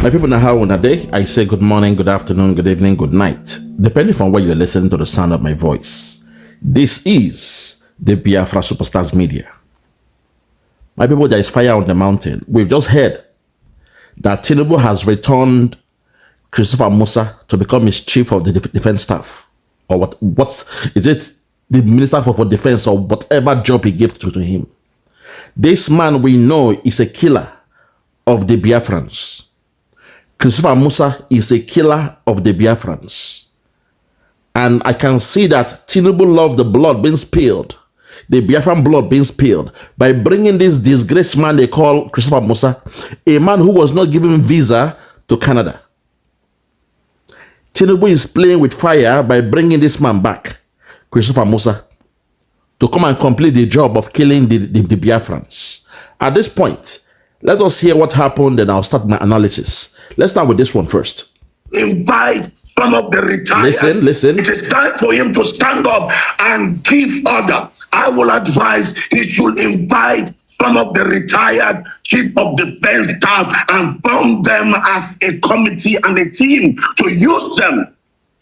My people know how on a day, I say good morning, good afternoon, good evening, good night, depending on where you're listening to the sound of my voice. This is the Biafra Superstars Media. My people, there is fire on the mountain. We've just heard that Tinubu has returned Christopher MUSA to become his chief of the defense staff. Or what is it? The Minister for Defense, or whatever job he gave to him. This man we know is a killer of the Biafrans. Christopher MUSA is a killer of the Biafrans. And I can see that Tinubu loved the blood being spilled, the Biafran blood being spilled, by bringing this disgraced man they call Christopher MUSA, a man who was not given visa to Canada. Tinubu is playing with fire by bringing this man back, Christopher MUSA, to come and complete the job of killing the Biafrans. At this point, let us hear what happened, and I'll start my analysis. Let's start with this one first. Invite some of the retired. Listen. It is time for him to stand up and give order. I will advise he should invite some of the retired chief of defense staff and form them as a committee and a team to use them.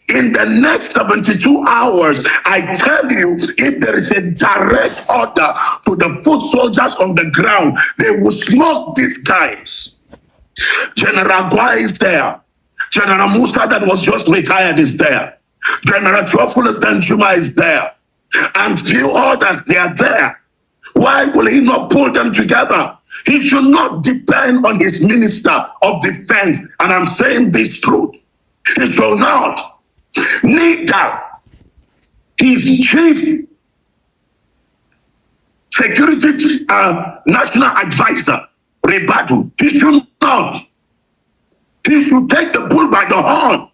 In the next 72 hours, I tell you, if there is a direct order to the foot soldiers on the ground, they will smoke these guys. General Gua is there. General MUSA that was just retired is there. General Theophilus Danjuma is there. And few others, they are there. Why will he not pull them together? He should not depend on his minister of defense. And I'm saying this truth. He should not. Neither his chief security national advisor, BADARU, he should not. He should take the bull by the horn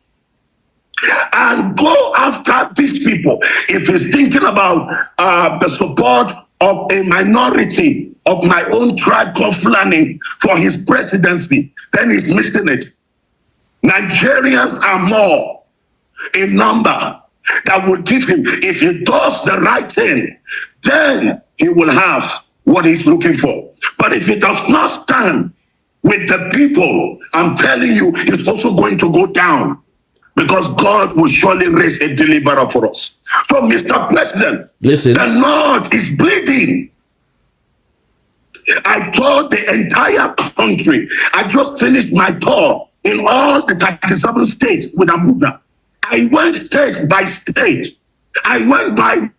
and go after these people. If he's thinking about the support of a minority of my own tribe called Fulani for his presidency, then he's missing it. Nigerians are more in number that will give him, if he does the right thing, then he will have what he's looking for. But if he does not stand with the people, I'm telling you, it's also going to go down, because God will surely raise a deliverer for us. So, Mr. President, listen, the Lord is bleeding. I toured the entire country. I just finished my tour in all the 37 states with Abuja. I went state by state. I went by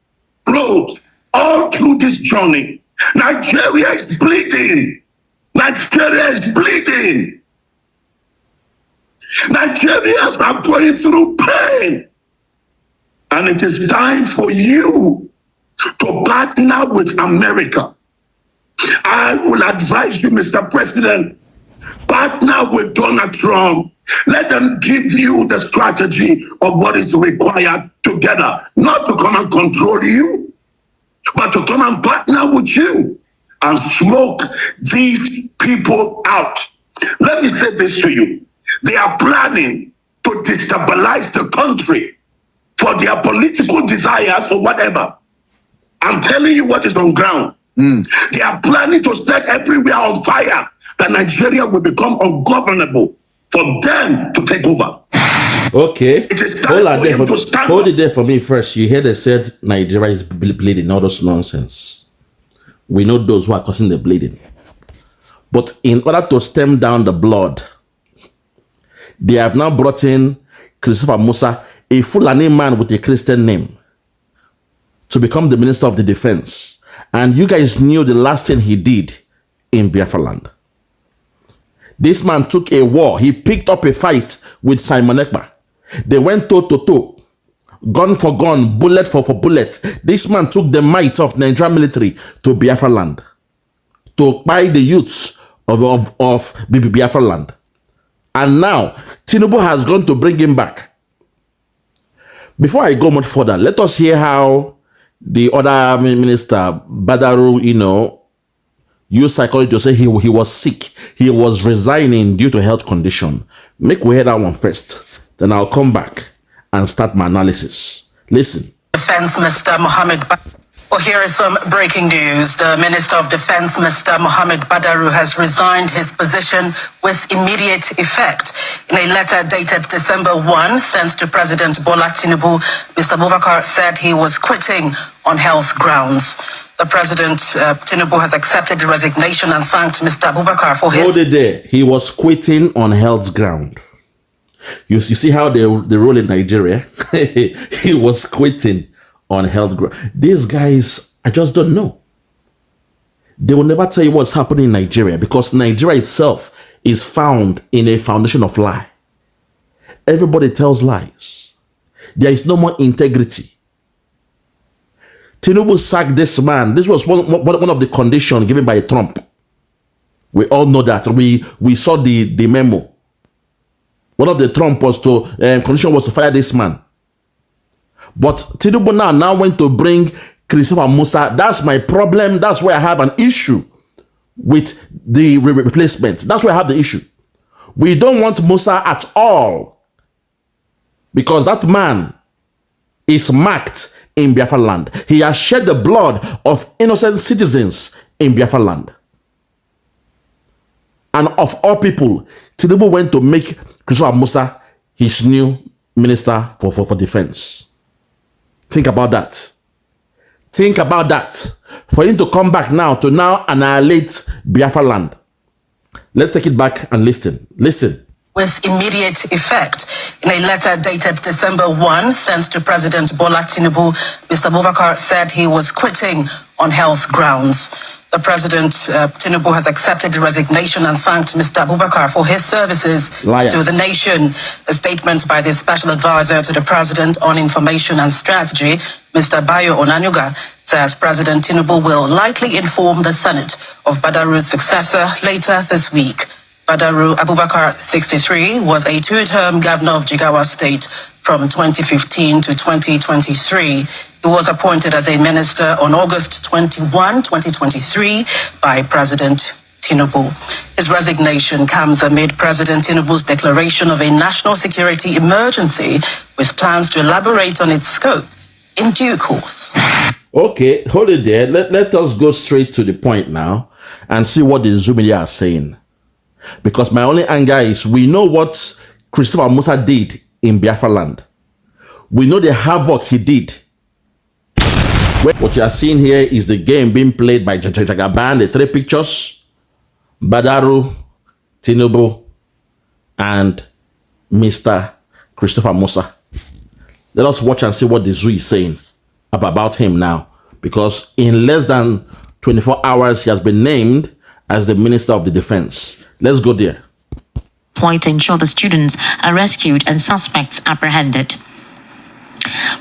road all through this journey. Nigeria is bleeding. Nigeria is bleeding. Nigerians are going through pain. And it is time for you to partner with America. I will advise you, Mr. President, partner with Donald Trump. Let them give you the strategy of what is required together, not to come and control you, but to come and partner with you and smoke these people out. Let me say this to you. They are planning to destabilize the country for their political desires or whatever. I'm telling you what is on ground. They are planning to set everywhere on fire, that Nigeria will become ungovernable for them to take over. Okay, it is time hold it there for me first. You hear they said Nigeria is bleeding, all those nonsense. We know those who are causing the bleeding. But in order to stem down the blood, they have now brought in Christopher MUSA, a Fulani man with a Christian name, to become the Minister of the Defense. And you guys knew the last thing he did in Biafra land. This man took a war. He picked up a fight with Simon Ekpa. They went toe to toe, gun for gun, bullet for bullet. This man took the might of Nigerian military to Biafra land, to buy the youths of Biafra land. And now Tinubu has gone to bring him back. Before I go much further, let us hear how the other minister, BADARU, used psychology to say he was sick. He was resigning due to health condition. Make we hear that one first. Then I'll come back and start my analysis. Listen. Defense Minister Mohammed Well, here is some breaking news. The Minister of Defense, Mr. Mohammed BADARU, has resigned his position with immediate effect. In a letter dated December 1, sent to President Bola Tinubu, Mr. Abubakar said he was quitting on health grounds. The President, Tinubu, has accepted the resignation and thanked Mr. Abubakar for his... Hold it there. He was quitting on health ground. You see how they roll in Nigeria? He was quitting on health ground. These guys, I just don't know. They will never tell you what's happening in Nigeria because Nigeria itself is found in a foundation of lie. Everybody tells lies. There is no more integrity. Tinubu sacked this man. This was one of the conditions given by Trump. We all know that. We saw the memo. One of the Trump was to condition was to fire this man. But Tinubu now went to bring Christopher MUSA. That's my problem. That's where I have an issue with the replacement. That's where I have the issue. We don't want MUSA at all because that man is marked in Biafra land. He has shed the blood of innocent citizens in Biafra land. And of all people, Tinubu went to make Christopher MUSA his new minister for defense. Think about that. Think about that. For him to come back now to annihilate Biafra land. Let's take it back and listen. Listen. With immediate effect. In a letter dated December 1, sent to President Bola Tinubu, Mr. Abubakar said he was quitting on health grounds. The President, Tinubu, has accepted the resignation and thanked Mr. Abubakar for his services to the nation. A statement by the Special Advisor to the President on Information and Strategy, Mr. Bayo Onanyuga, says President Tinubu will likely inform the Senate of Badaru's successor later this week. Badaru Abubakar, 63, was a two-term governor of Jigawa State from 2015 to 2023. He was appointed as a minister on August 21, 2023 by President Tinubu. His resignation comes amid President Tinubu's declaration of a national security emergency with plans to elaborate on its scope in due course. Okay, hold it there. Let us go straight to the point now and see what the Zoo media are saying. Because my only anger is we know what Christopher MUSA did in Biafra land. We know the havoc he did. What you are seeing here is the game being played by Jagaban, the three pictures, Badaru, Tinubu, and Mr. Christopher MUSA. Let us watch and see what the Zoo is saying about him now. Because in less than 24 hours, he has been named as the Minister of the Defense. Let's go there. To ensure the students are rescued and suspects apprehended.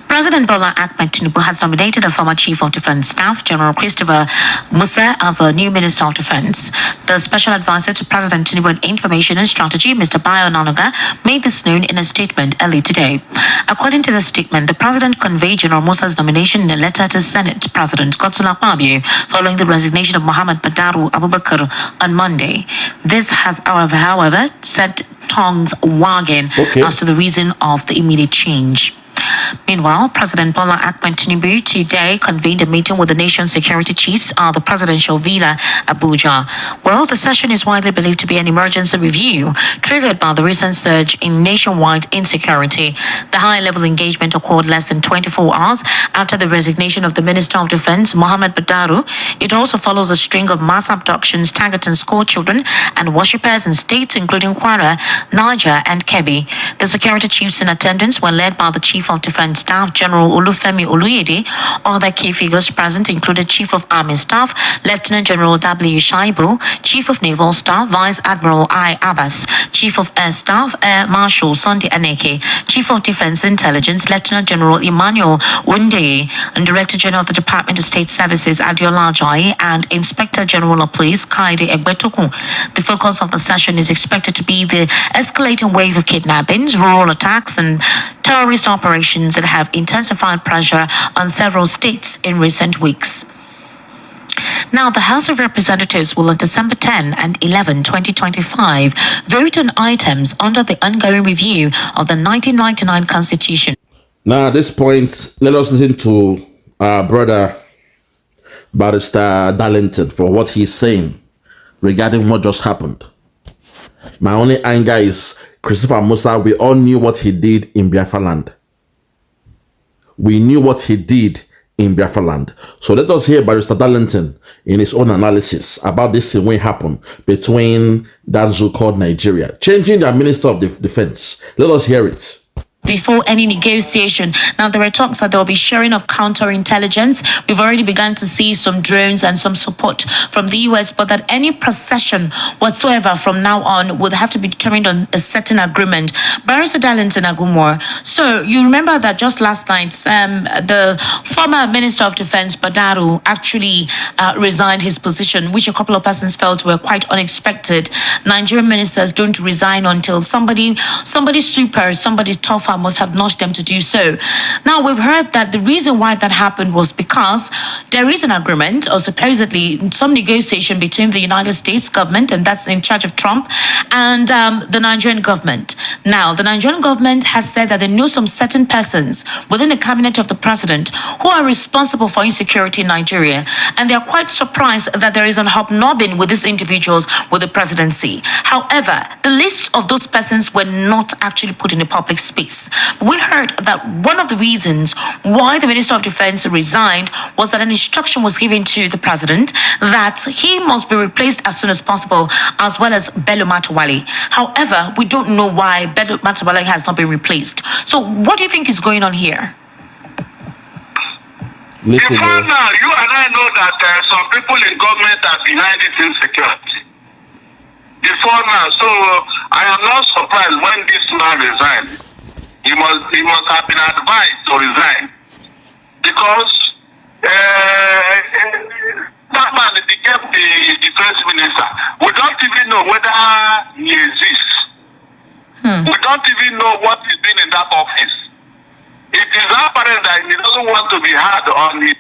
President Bola Ahmed Tinubu has nominated the former Chief of Defense Staff, General Christopher MUSA, as the new Minister of Defense. The Special Advisor to President Tinubu on Information and Strategy, Mr. Bayo Onanyuga, made this known in a statement early today. According to the statement, the President conveyed General MUSA's nomination in a letter to Senate President Godswill Akpabio following the resignation of Mohammed BADARU Abubakar on Monday. This has, however, set tongues wagging as to the reason of the immediate change. Meanwhile, President Bola Ahmed Tinubu today convened a meeting with the nation's security chiefs at the presidential villa, Abuja. Well, the session is widely believed to be an emergency review triggered by the recent surge in nationwide insecurity. The high-level engagement occurred less than 24 hours after the resignation of the Minister of Defense, Mohammed BADARU. It also follows a string of mass abductions targeting school children and worshippers in states including Kwara, Niger, and Kebbi. The security chiefs in attendance were led by the Chief of Defense Staff, General Olufemi Oluyede. Other key figures present included Chief of Army Staff, Lieutenant General W. Shaibu, Chief of Naval Staff, Vice Admiral I. Abbas, Chief of Air Staff, Air Marshal Sunday Aneke, Chief of Defense Intelligence, Lieutenant General Emmanuel Wundeye, and Director General of the Department of State Services, Adadiolamma, and Inspector General of Police, Kaide Egbetoku. The focus of the session is expected to be the escalating wave of kidnappings, rural attacks, and terrorist operations that have intensified pressure on several states in recent weeks. Now, the House of Representatives will on December 10 and 11, 2025, vote on items under the ongoing review of the 1999 Constitution. Now, at this point, let us listen to our brother Barrister Darlington for what he's saying regarding what just happened. My only anger is Christopher Musa. We all knew what he did in Biafra land. We knew what he did in Biafra land. So let us hear Barrister Darlington in his own analysis about this thing when it happened between that so-called Nigeria, changing the Minister of Defense. Let us hear it. Before any negotiation. Now, there are talks that there will be sharing of counterintelligence. We've already begun to see some drones and some support from the US, but that any procession whatsoever from now on would have to be determined on a certain agreement. Barrister Darlington Agumor. So, you remember that just last night, the former Minister of Defense, BADARU, actually resigned his position, which a couple of persons felt were quite unexpected. Nigerian ministers don't resign until somebody tougher must have nudged them to do so. Now, we've heard that the reason why that happened was because there is an agreement, or supposedly some negotiation between the United States government, and that's in charge of Trump, and the Nigerian government. Now, the Nigerian government has said that they know some certain persons within the cabinet of the president who are responsible for insecurity in Nigeria, and they are quite surprised that there is an hobnobbing with these individuals with the presidency. However, the list of those persons were not actually put in the public space. We heard that one of the reasons why the Minister of Defense resigned was that an instruction was given to the president that he must be replaced as soon as possible, as well as Bello Matawale. However, we don't know why Bello Matawale has not been replaced. So what do you think is going on here? Listen, before now, you and I know that some people in government are behind this insecurity. Before now, so I am not surprised when this man resigned. He must have been advised to resign, because that man became the defense minister. We don't even know whether he exists. We don't even know what he's doing in that office. It is apparent that he doesn't want to be hard on his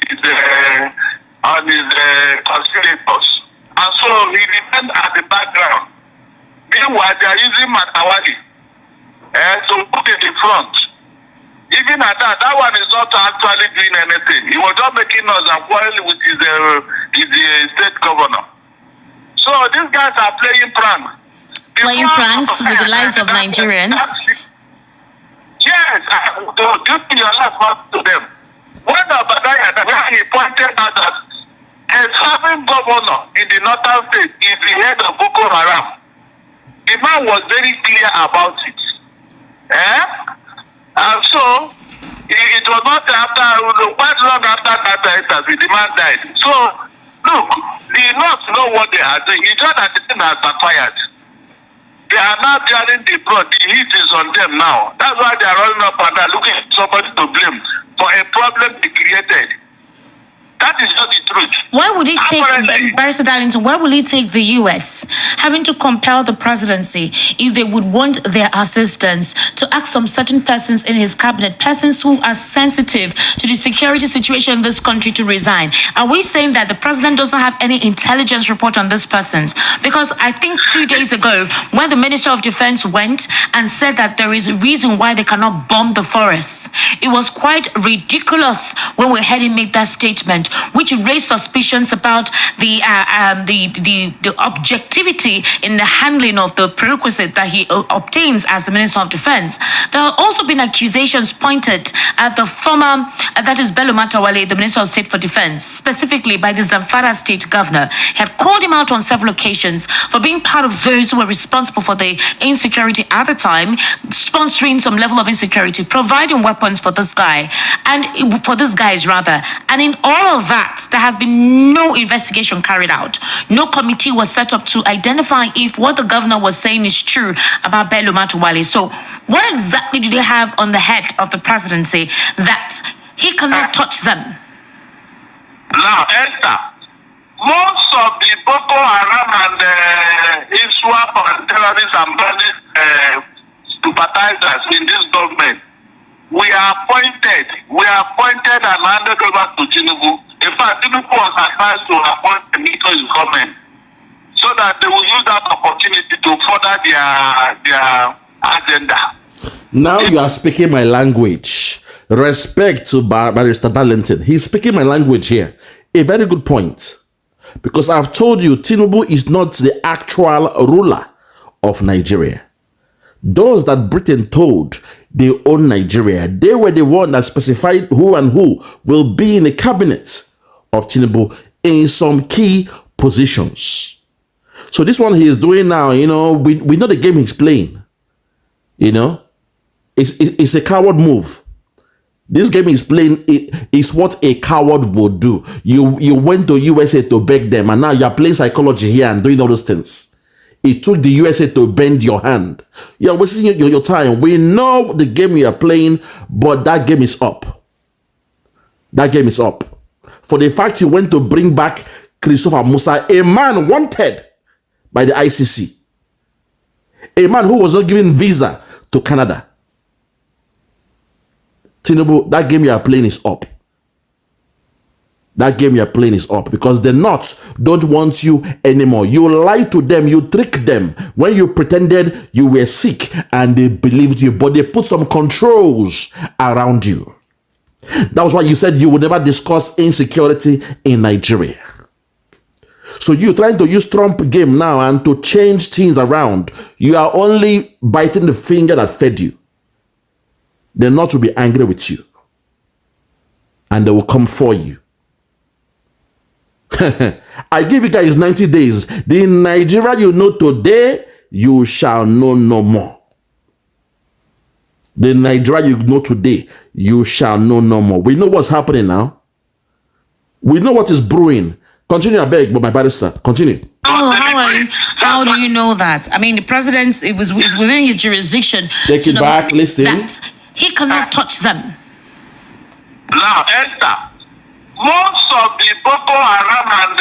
conspirators, and so he remained at the background. Meanwhile, they are using Matawale to put in the front. Even at that one is not actually doing anything. He was just making us and quarreling with his state governor. So these guys are playing pranks. Playing pranks with the lives of Nigerians? Yes, do your last one to them. When he pointed out that as having governor in the northern state is the head of Boko Haram, the man was very clear about it. And so it was not quite long after that interview, the man died. So look, the North know what they are doing. It's just that the thing has backfired. They are now bearing the brunt. The heat is on them now. That's why they are running up and down looking for somebody to blame for a problem they created. That is not the truth. Why would it take, Barrister Darlington, why will it take the US having to compel the presidency if they would want their assistance to ask some certain persons in his cabinet, persons who are sensitive to the security situation in this country, to resign? Are we saying that the president doesn't have any intelligence report on these persons? Because I think 2 days ago, when the Minister of Defense went and said that there is a reason why they cannot bomb the forests, it was quite ridiculous when we heard him make that statement, which raised suspicions about the objectivity in the handling of the prerequisite that he obtains as the Minister of Defense. There have also been accusations pointed at the former, that is Bello Matawale, the Minister of State for Defense, specifically by the Zamfara State Governor. He had called him out on several occasions for being part of those who were responsible for the insecurity at the time, sponsoring some level of insecurity, providing weapons for this guy, and for these guys rather. And in all of that, there has been no investigation carried out. No committee was set up to identify if what the governor was saying is true about Bello Matawale. So what exactly do they have on the head of the presidency that he cannot touch them? Now, Esther, most of the Boko Haram and ISWAP and terrorists and bandit sympathizers in this government, we are appointed and handed over to Tinubu. In fact, Tinubu was advised to appoint a minister in government so that they will use that opportunity to further their agenda. Now you are speaking my language. Respect to Barrister Darlington. He's speaking my language here. a very good point. Because I've told you, Tinubu is not the actual ruler of Nigeria. Those that Britain told they own Nigeria, they were the one that specified who and who will be in the cabinet of Tinubu in some key positions. So this one he is doing now, you know, we know the game he's playing. You know, it's a coward move. This game he's playing is what a coward would do. You went to USA to beg them, and now you're playing psychology here and doing all those things. It took the USA to bend your hand. You're wasting your time. We know the game you are playing, but that game is up. That game is up. For the fact you went to bring back Christopher Musa, a man wanted by the ICC. A man who was not given visa to Canada. Tinubu, that game you are playing is up. That game you are playing is up because the North don't want you anymore. You lied to them, you tricked them when you pretended you were sick and they believed you, but they put some controls around you. That was why you said you would never discuss insecurity in Nigeria. So you're trying to use Trump game now and to change things around. You are only biting the finger that fed you. The North will be angry with you. And they will come for you. I give you guys 90 days. The Nigeria you know today, you shall know no more. The Nigeria you know today, you shall know no more. We know what's happening now. We know what is brewing. Continue, I beg, but my barrister, continue. Oh, how do you know that? I mean, the president, it was within his jurisdiction. Take it back, listen. That he cannot touch them. Now, Esther, most of the Boko Haram and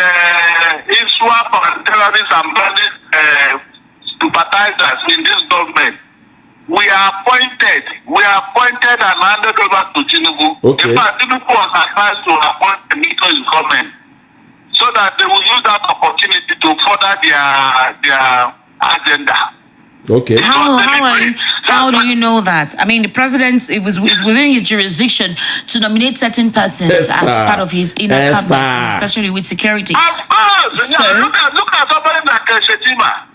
ISWAP and terrorists and bandit sympathizers in this government, we are appointed and handed over to Tinubu. Okay. In fact, Tinubu was advised to appoint a military government so that they will use that opportunity to further their agenda. Okay. How do you know that? I mean, the president, it was within his jurisdiction to nominate certain persons as part of his inner cabinet, especially with security. Of course. So, look at somebody like Shetima.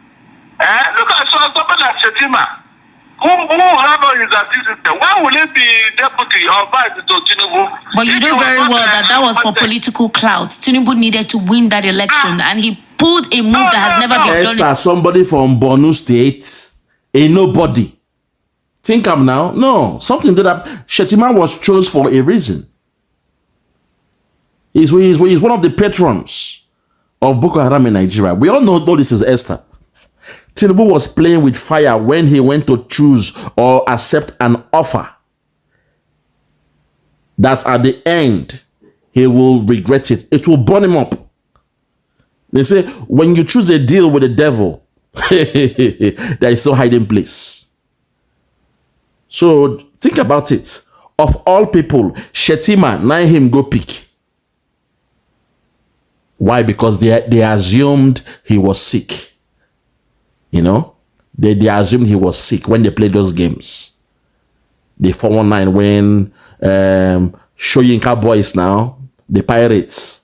Look at somebody like Shetima. Who handle his assistant? Why will he be deputy or vice to Tinubu? But you know very well that was for political clout. Tinubu needed to win that election, and he pulled a move that has never been done. Somebody from Borno State, a nobody. Think I'm now? No, something that Shetima was chosen for a reason. He's one of the patrons of Boko Haram in Nigeria. We all know this is Esther. Tinubu was playing with fire when he went to choose or accept an offer that at the end he will regret it. It will burn him up. They say when you choose a deal with the devil, there is no hiding place. So think about it. Of all people, Shetima, now him go pick. Why? Because they assumed he was sick. You know, they assumed he was sick when they played those games. The 419 when Shoyinka boys now, the pirates,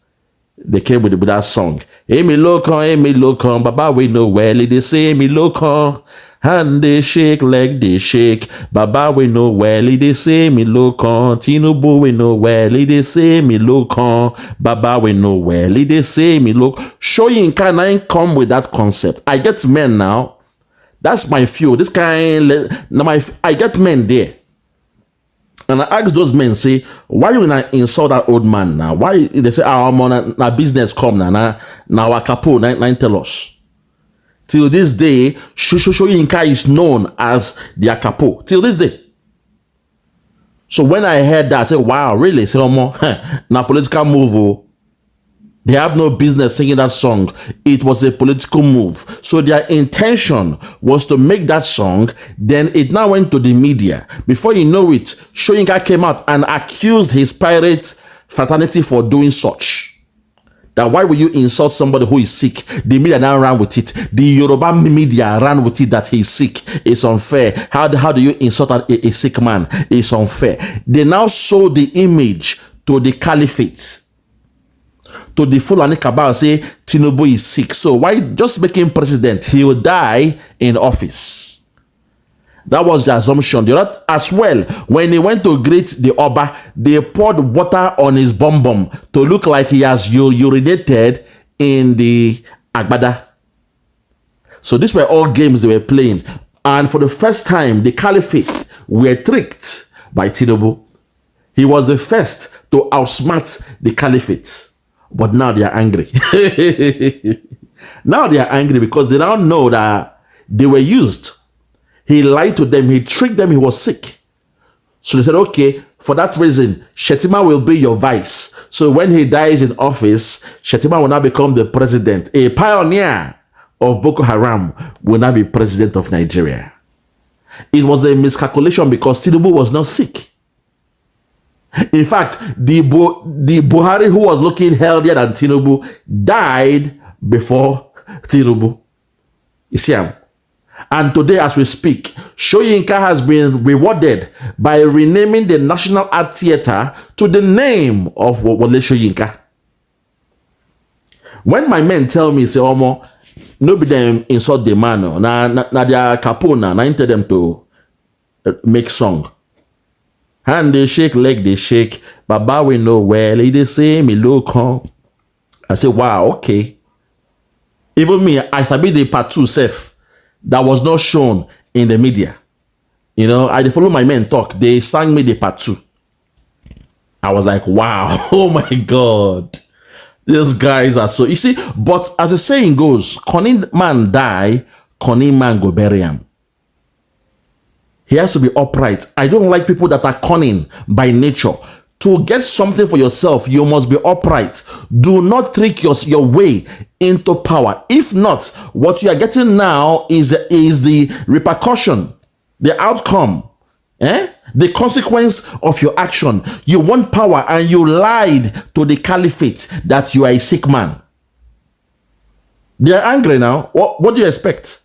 they came with that song. Amy Lokon, Baba we know well, they say Amy Lokon, and they shake like they shake. Baba we know well, they say Amy Lokon, Tinubu we know well, they say Amy Lokon, Baba we know well, they say Amy Lokon. Shoyinka now come with that concept. I get men now. That's my few. This kind, I get men there. And I ask those men, say, why you not insult that old man now? Why they say, I'm on a business come now our capo, nine tell us. Till this day, Shoyinka is known as their capo. Till this day. So when I heard that, I said, wow, really? Say, now political move. They have no business singing that song. It was a political move. So their intention was to make that song. Then it now went to the media. Before you know it, Shoyinka came out and accused his pirate fraternity for doing such. That why will you insult somebody who is sick? The media now ran with it. The Yoruba media ran with it that he's sick. It's unfair. How do you insult a sick man? It's unfair. They now sold the image to the caliphate. to the Fulani Cabal say Tinubu is sick. So why just make him president? He will die in office. That was the assumption. As well, when he went to greet the Oba, they poured water on his bum to look like he has urinated in the Agbada. So these were all games they were playing. And for the first time, the caliphate were tricked by Tinubu. He was the first to outsmart the caliphate. But now they are angry. Now they are angry because they now know that they were used. He lied to them. He tricked them. He was sick. So they said, okay, for that reason, Shettima will be your vice. So when he dies in office, Shettima will now become the president. A pioneer of Boko Haram will now be president of Nigeria. It was a miscalculation because Tinubu was not sick. In fact, the Buhari who was looking healthier than Tinubu died before Tinubu. You see him? And today, as we speak, Soyinka has been rewarded by renaming the National Art Theatre to the name of Wole Soyinka. When my men tell me, say, Omo, no be them insult the man, na their capona, na tell them to make song. Hand they shake, leg they shake, Baba we know well, they say me look on. I say, wow, okay. Even me, I sabi the part 2 self. That was not shown in the media. You know, I follow my men talk. They sang me the part 2. I was like, wow, oh my God. These guys are so, you see, but as the saying goes, cunning man die, cunning man go bury him. He has to be upright. I don't like people that are cunning by nature. To get something for yourself, you must be upright. Do not trick your way into power. If not, what you are getting now is the repercussion, the outcome, the consequence of your action. You want power and you lied to the caliphate that you are a sick man. They are angry now. What do you expect?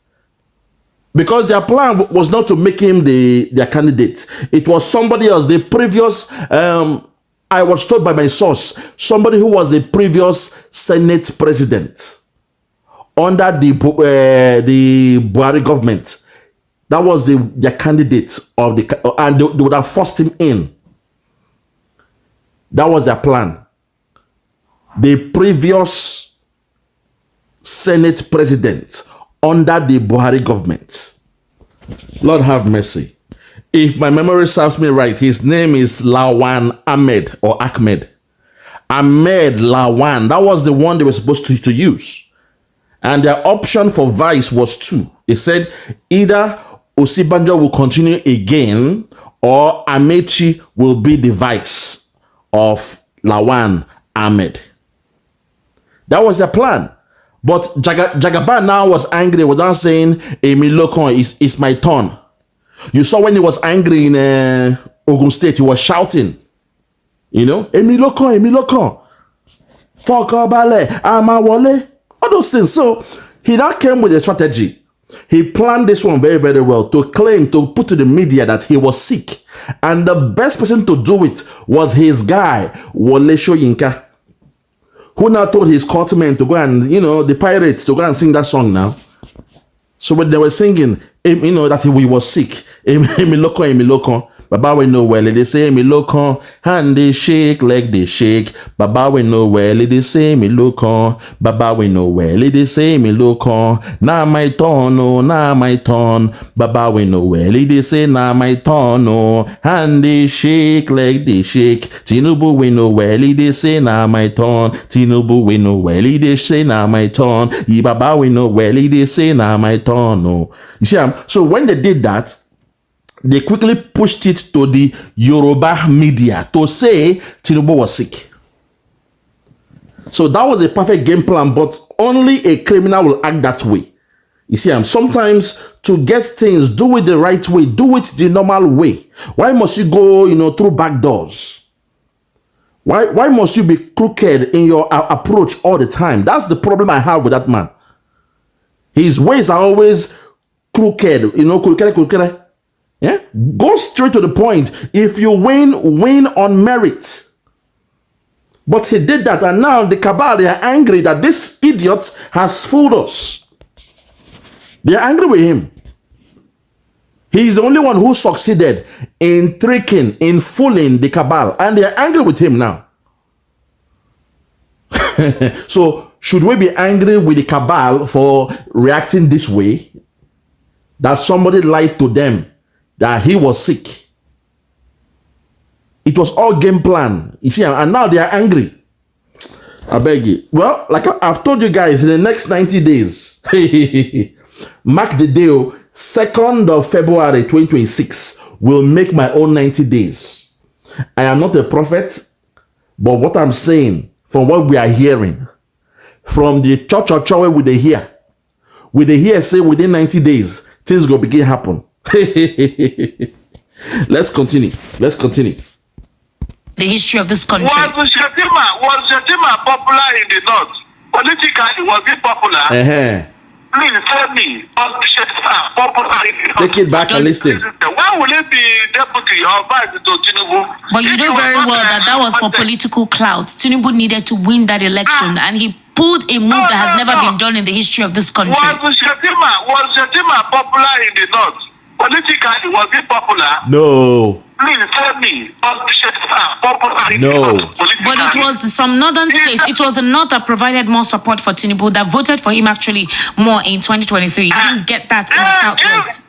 Because their plan was not to make him their candidate. It was somebody else. The previous, I was told by my source, somebody who was the previous Senate president under the Buhari government. That was their candidate of and they would have forced him in. That was their plan. The previous Senate president under the Buhari government. Lord have mercy. If my memory serves me right, his name is Lawan Ahmed or Ahmed. Ahmed Lawan. That was the one they were supposed to use. And their option for vice was 2. They said either Osibanjo will continue again or Amechi will be the vice of Lawan Ahmed. That was their plan. But Jagaban now was angry without saying, Emi Lokon, it's my turn. You saw when he was angry in Ogun State, he was shouting. You know, Emi Lokon. Fokobale, Amawole. All those things. So he now came with a strategy. He planned this one very, very well to claim, to put to the media that he was sick. And the best person to do it was his guy, Wole Soyinka, who now told his courtmen to go and, the pirates to go and sing that song now. So when they were singing, that he was sick. Emi Lokon. Baba we know well. They say Emi Lokon. Hand they shake, leg they shake. Baba we know well. They say Emi Lokon. Baba we know well. They say Emi Lokon. Now my turn, oh, now my turn. Baba we know well. They say now my turn, oh. Hand they shake, leg they shake. Tinubu we know well. They say now my turn. Tinubu we know well. They say now my turn. Baba we know well. They say now my turn, oh. You see, so when they did that, they quickly pushed it to the Yoruba media to say Tinubu was sick. So that was a perfect game plan, but only a criminal will act that way. You see, sometimes to get things, do it the right way, do it the normal way. Why must you go, through back doors? Why must you be crooked in your approach all the time? That's the problem I have with that man. His ways are always crooked, crooked. Yeah? Go straight to the point. If you win on merit. But he did that, and now the cabal, they are angry that this idiot has fooled us. They are angry with him. He's the only one who succeeded in tricking, in fooling the cabal, and they are angry with him now. So, should we be angry with the cabal for reacting this way? That somebody lied to them that he was sick. It was all game plan. You see, and now they are angry. I beg you. Well, like I've told you guys, in the next 90 days, mark the day, 2nd of February 2026, will make my own 90 days. I am not a prophet, but what I'm saying, from what we are hearing, from the church where we they hear, say within 90 days, things will begin happen. Let's continue. The history of this country. Was Shetima popular in the north? Politically, was it popular? Please tell me, was Shetima popular in the north? Take it back and listen. Why will it be deputy or vice to Tinubu? But you know very well that was for political clout. Tinubu needed to win that election, and he pulled a move that has never been done in the history of this country. Was Shetima popular in the north? Politically, was it popular? No. Please tell me, was Shetima popular in No. the north? But it was some northern states. It was the north that provided more support for Tinubu, that voted for him actually more in 2023. He didn't get that in the southwest.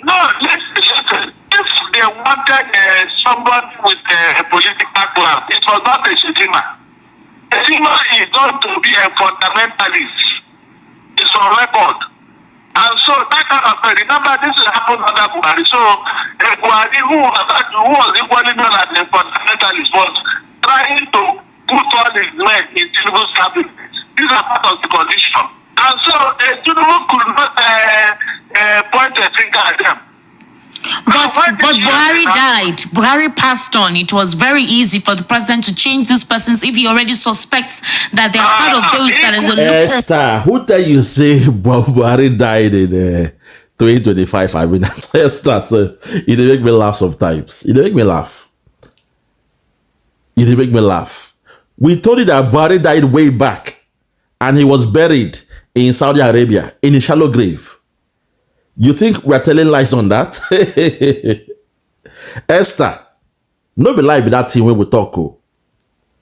No, listen. If they wanted somebody with a political clout, it was not a Shetima. Shetima is going to be a fundamentalist. It's on record. And so that kind of remember this happened under Buhari. So Buhari, who was equally known as a fundamentalist, was trying to put all his men in Tinubu's cabinet. These are part of the condition. And so Tinubu could not point a finger at them. But Buhari died. Buhari passed on. It was very easy for the president to change these persons if he already suspects that they are part of those that is a loophole. Esther, who tell you say Buhari died in 2025? I mean, Esther, so it make me laugh sometimes. It make me laugh. We told you that Buhari died way back, and he was buried in Saudi Arabia in a shallow grave. You think we're telling lies on that? Esther, no be lie with that thing when we talk. Oh.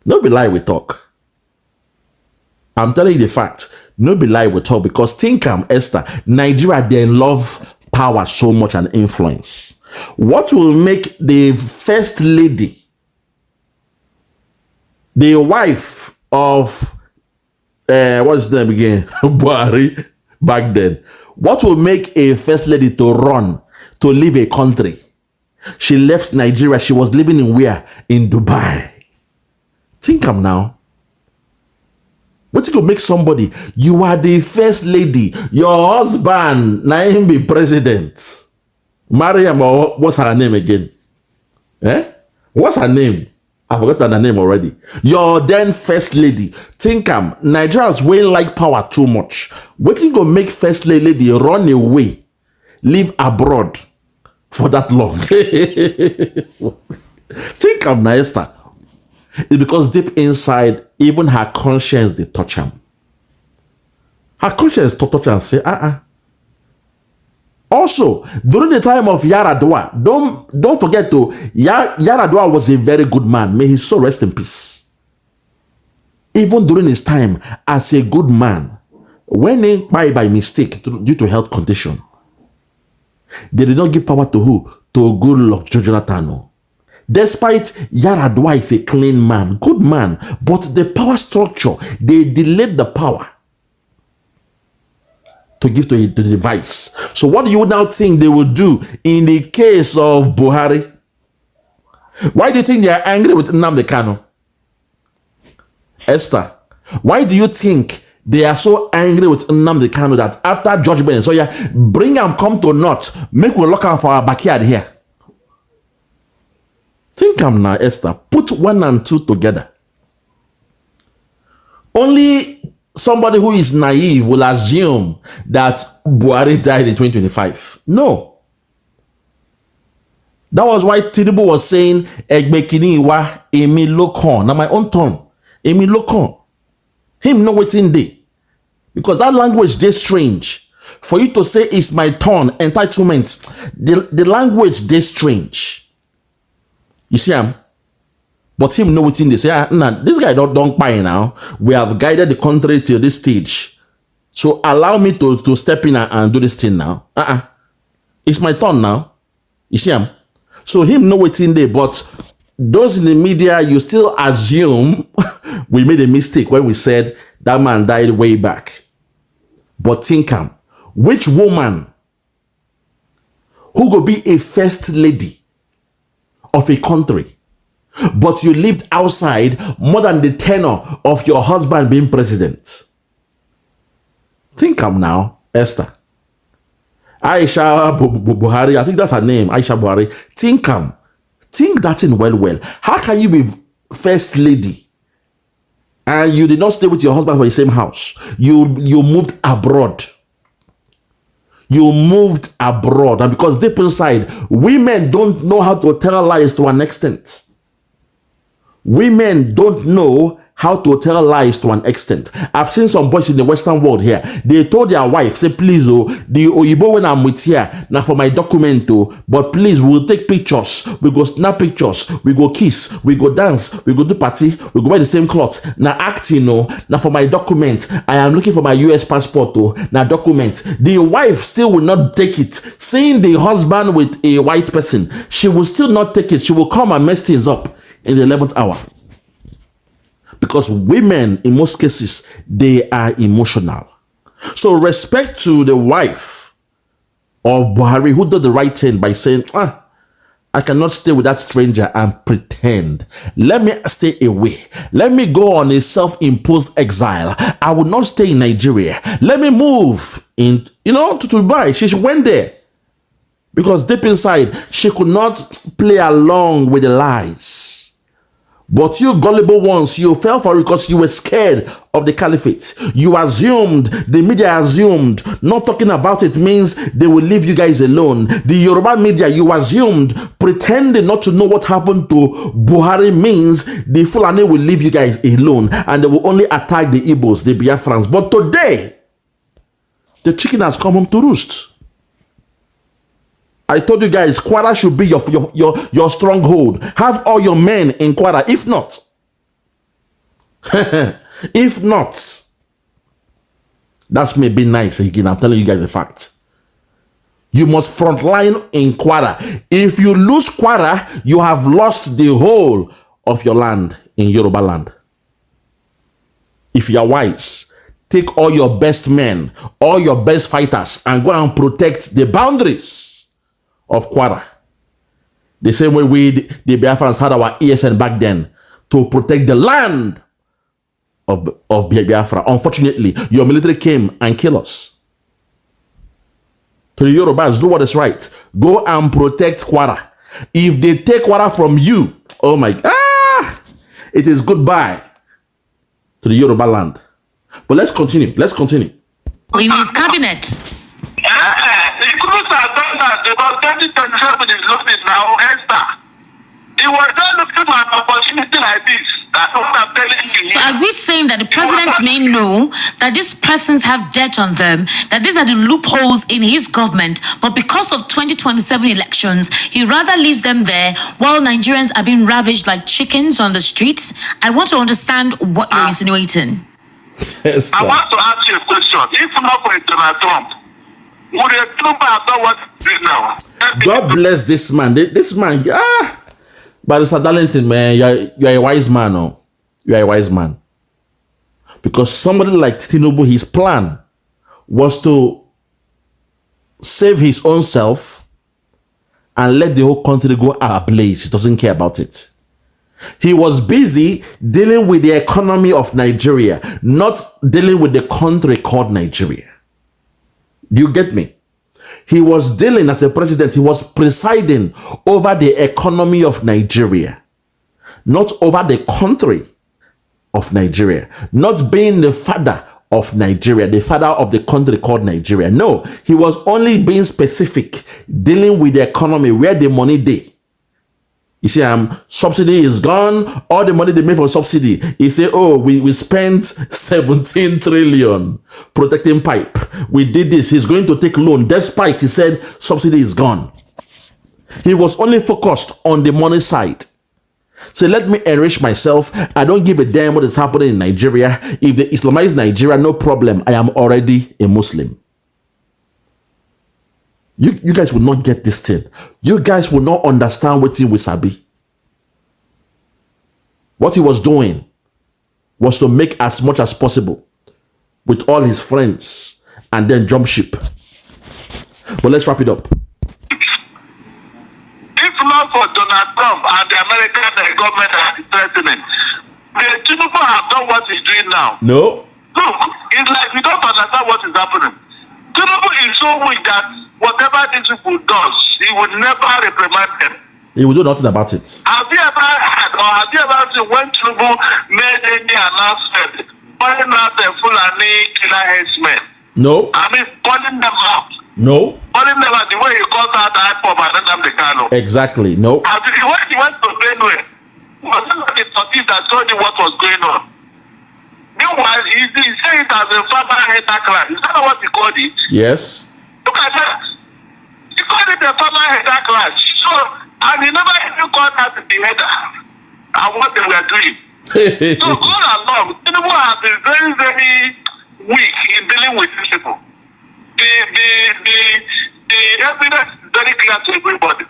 No be lie we talk. I'm telling you the fact. No be lie we talk, because think Esther, Nigeria, they love power so much and influence. What will make the first lady, the wife of what's the name again? Buhari back then. What will make a first lady to run to leave a country? She left Nigeria. She was living in where? In Dubai. Think now. What will make somebody? You are the first lady. Your husband, now him be president. Mariam, or what's her name again? What's her name? I forgot her name already. Your then first lady. Think Nigerians will like power too much. What you gonna make first lady run away, live abroad for that long? Think Esther. It's because deep inside, even her conscience they touch him. Her conscience to touch and say, Also, during the time of Yaradua, don't forget to Yaradua was a very good man. May his soul rest in peace. Even during his time as a good man, when he died by mistake due to health condition, they did not give power to who? To good luck Jonathan. Despite Yaradua is a clean man, good man, but the power structure, they delayed the power to give to the vice. So what do you now think they will do in the case of Buhari? Why do you think they are angry with Nnamdi Kanu? Esther, why do you think they are so angry with Nnamdi Kanu that after judgment, so yeah, bring him come to North, make we look out for our backyard here? Think now, Esther. Put 1 and 2 together. Only somebody who is naive will assume that Buhari died in 2025. No. That was why Tinubu was saying, Egbekini wa emi lokon. Now my own tongue. Emi Lokon. Him know what's in there. Because that language is strange. For you to say it's my turn, entitlement, the language is strange. You see him? But him know what's in there. Say, nah, this guy don't buy now. We have guided the country to this stage. So allow me to step in and do this thing now. It's my turn now. You see him? So him know what's in there, but those in the media, you still assume we made a mistake when we said that man died way back. But think which woman who could be a first lady of a country, but you lived outside more than the tenure of your husband being president? Think now, Esther. Aisha Buhari, I think that's her name, Aisha Buhari. Think that in well. How can you be first lady and you did not stay with your husband for the same house? You moved abroad. You moved abroad, and because deep inside, women don't know how to tell lies to an extent. Women don't know how to tell lies to an extent. I've seen some boys in the Western world here. They told their wife, say, please, the Oyibo when I'm with here, now for my document, but please, we'll take pictures. We go snap pictures. We go kiss. We go dance. We go do party. We go buy the same cloth. Now acting, now for my document, I am looking for my US passport, now document. The wife still will not take it. Seeing the husband with a white person, she will still not take it. She will come and mess things up in the 11th hour. Because women, in most cases, they are emotional. So respect to the wife of Buhari who did the right thing by saying, I cannot stay with that stranger and pretend. Let me stay away. Let me go on a self-imposed exile. I will not stay in Nigeria. Let me move in, to Dubai. She went there. Because deep inside, she could not play along with the lies. But you gullible ones, you fell for it because you were scared of the caliphate. You assumed, the media assumed, not talking about it means they will leave you guys alone. The Yoruba media, you assumed, pretending not to know what happened to Buhari means the Fulani will leave you guys alone and they will only attack the Igbos, the Biafrans. But today, the chicken has come home to roost. I told you guys, Kwara should be your stronghold. Have all your men in Kwara. If not, that's me being nice again. I'm telling you guys a fact. You must frontline in Kwara. If you lose Kwara, you have lost the whole of your land in Yoruba land. If you are wise, take all your best men, all your best fighters, and go and protect the boundaries of Kwara. The same way we, the Biafrans, had our ESN back then to protect the land of Biafra. Unfortunately, your military came and killed us. To the Yorubas, do what is right. Go and protect Kwara. If they take Kwara from you, oh my God, it is goodbye to the Yoruba land. But let's continue. In his cabinet. He couldn't have done that because 2027 is looking now, Esther. He was not looking for an opportunity like this. That's what I'm telling you. So are we saying that the president may know that these persons have debt on them, that these are the loopholes in his government, but because of 2027 elections, he rather leaves them there while Nigerians are being ravaged like chickens on the streets? I want to understand what you're insinuating. I want to ask you a question. If not for Donald Trump, would a Trump have done what he did now? God bless this man. This man, but Mr. Darlington, man, you're a wise man, oh. You're a wise man. Because somebody like Tinubu, his plan was to save his own self and let the whole country go ablaze. He doesn't care about it. He was busy dealing with the economy of Nigeria, not dealing with the country called Nigeria. Do you get me? He was dealing as a president, he was presiding over the economy of Nigeria, not over the country of Nigeria, not being the father of Nigeria, the father of the country called Nigeria. No, he was only being specific, dealing with the economy, where the money day. You see, subsidy is gone. All the money they made for subsidy. He say, oh, we spent 17 trillion protecting pipe. We did this. He's going to take loan. Despite, he said, subsidy is gone. He was only focused on the money side. So let me enrich myself. I don't give a damn what is happening in Nigeria. If they Islamize Nigeria, no problem. I am already a Muslim. You guys will not get this thing. You guys will not understand what he was sabi. What he was doing was to make as much as possible with all his friends and then jump ship. But let's wrap it up. If not for Donald Trump and the American government and the president, the Tinubu have done what he's doing now. No. Look, it's like we don't understand what is happening. Tinubu is so weak that whatever these people does, he would never reprimand them. He will do nothing about it. Have you ever had or have you ever seen when Tinubu made any announcement calling out the Fulani killer headsmen? No. I mean, calling them out. No. Calling them out the way he calls out IPOB and then the Kano. Exactly. No. When he went to Benue, was it not the authorities that told you what was going on? Meanwhile, he said it as a farmer hater class. Is that what he called it? Yes. Look at that. He called it a farmer hater class. So, and he never even called that the header and what they were doing. So all along, Tinubu has been very, very weak in dealing with these people. The evidence is very clear to everybody.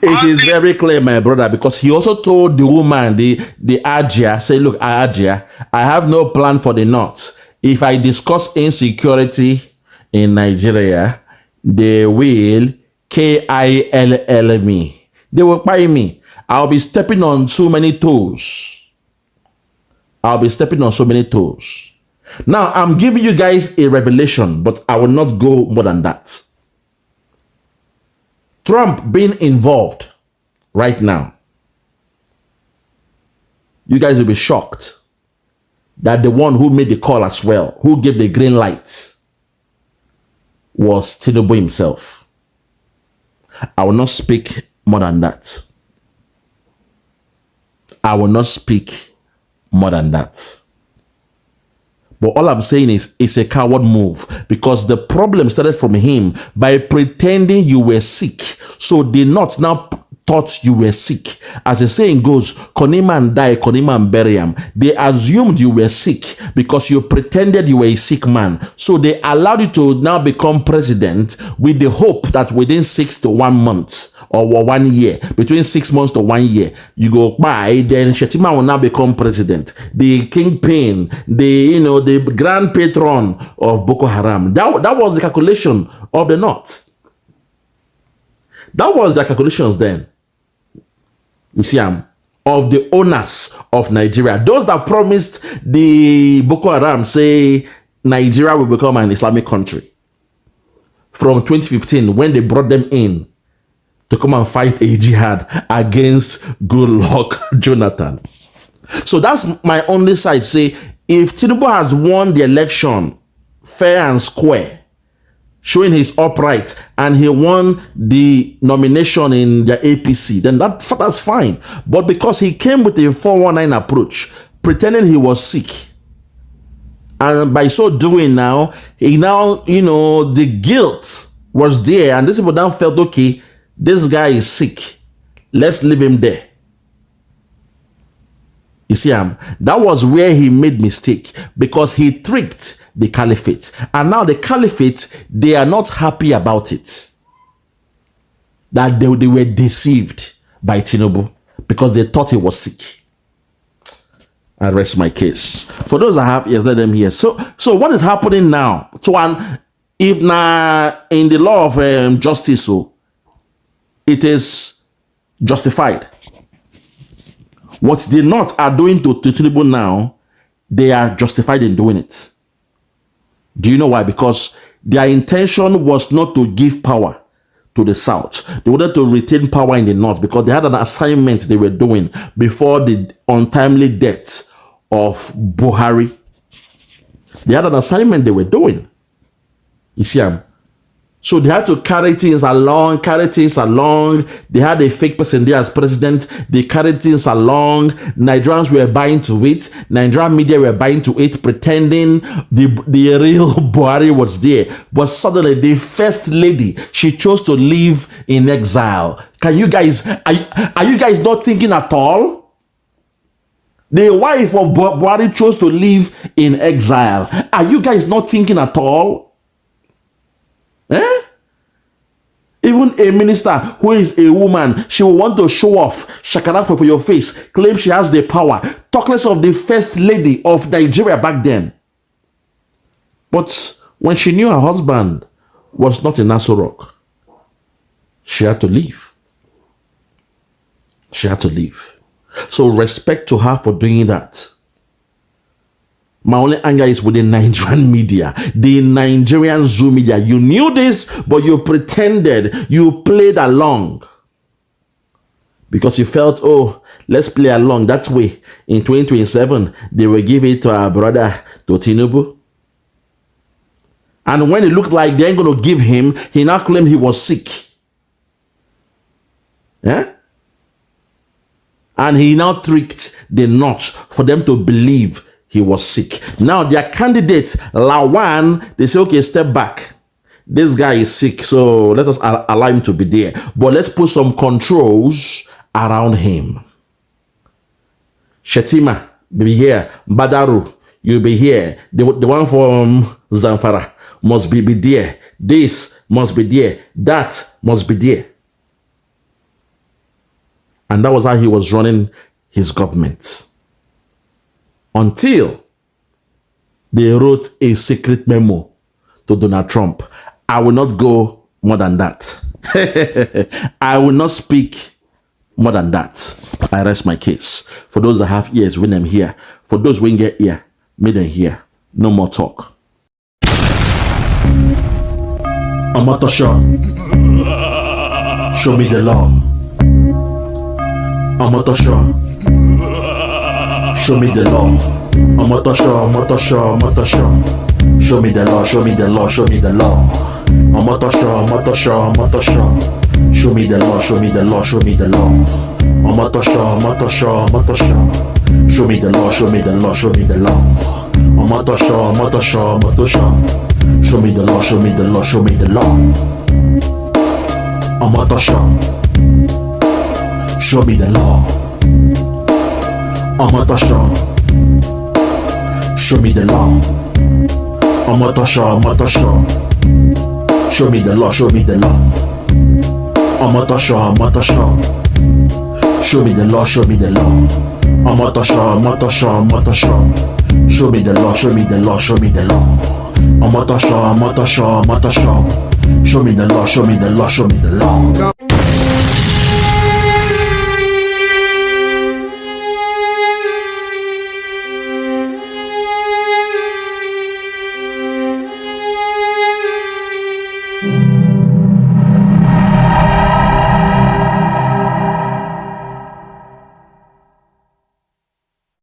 It is very clear, my brother, because he also told the woman, the Ajia, say, look, Ajia, I have no plan for the North. If I discuss insecurity in Nigeria, they will KILL me. They will buy me. I'll be stepping on so many toes. I'll be stepping on so many toes. Now, I'm giving you guys a revelation, but I will not go more than that. Trump being involved right now, you guys will be shocked that the one who made the call as well, who gave the green light, was Tinubu himself. I will not speak more than that. I will not speak more than that. But all I'm saying is it's a coward move, because the problem started from him by pretending you were sick. So they not now thought you were sick. As the saying goes, Koniman die, Koniman bury him. They assumed you were sick because you pretended you were a sick man. So they allowed you to now become president with the hope that within 6 to 1 month or 1 year, between 6 months to 1 year, you go by, then Shetima will now become president. The kingpin, the grand patron of Boko Haram. That was the calculation of the North. That was the calculations then. You see, of the owners of Nigeria. Those that promised the Boko Haram, say Nigeria will become an Islamic country. From 2015, when they brought them in to come and fight a jihad against Goodluck Jonathan. So that's my only side. Say, if Tinubu has won the election fair and square, showing he's upright, and he won the nomination in the APC, then that's fine. But because he came with a 419 approach, pretending he was sick, and by so doing now, the guilt was there, and these people now felt, okay, this guy is sick, let's leave him there. You see, that was where he made mistake, because he tricked the caliphate. And now the caliphate, they are not happy about it. That they were deceived by Tinubu because they thought he was sick. I rest my case. For those that have ears, let them hear. So what is happening now? If now in the law of justice, so it is justified. What the North are doing to Tinubu now, they are justified in doing it. Do you know why? Because their intention was not to give power to the South. They wanted to retain power in the North because they had an assignment they were doing before the untimely death of Buhari. They had an assignment they were doing. You see, So they had to carry things along. They had a fake person there as president. They carried things along. Nigerians were buying to it. Nigerian media were buying to it, pretending the real Buhari was there. But suddenly, the first lady, she chose to live in exile. Can you guys, are you guys not thinking at all? The wife of Buhari chose to live in exile. Are you guys not thinking at all? Even a minister who is a woman, she will want to show off shakara for your face, claim she has the power. Talk less of the first lady of Nigeria back then. But when she knew her husband was not in Aso Rock, she had to leave. She had to leave. So respect to her for doing that. My only anger is with the Nigerian media, the Nigerian Zoo media. You knew this, but you pretended, you played along. Because you felt, oh, let's play along. That way, in 2027, they will give it to our brother, to Tinubu. And when it looked like they ain't going to give him, he now claimed he was sick. Yeah? And he now tricked the knot for them to believe he was sick. Now their candidate, Lawan, they say, okay, step back. This guy is sick, so let us allow him to be there. But let's put some controls around him. Shetima, be here. Badaru, you'll be here. The one from Zamfara must be there. This must be there. That must be there. And that was how he was running his government. Until they wrote a secret memo to Donald Trump. I will not go more than that. I will not speak more than that. I rest my case. For those that have ears, when them hear. For those who ain't get ear, may them hear. No more talk. Amatosha, show me the law. Amatosha, show me the law. Amatosha, show me the law, show me the law, show me the law. Amatosha, show me the law, show me the law, show me the law. Amatosha, show me the law, show me the law, show me the law. Amatosha, show me the law, show me the law, show me the law. Amatosha, show me the law. Amatosha, show me the law. Amatosha, show me the law, show me the law. Amatosha, show me the law, show me the law. Amatosha, show me the law, show me the law, show me the law. Amatosha, show me the law, show me the law, show me the law.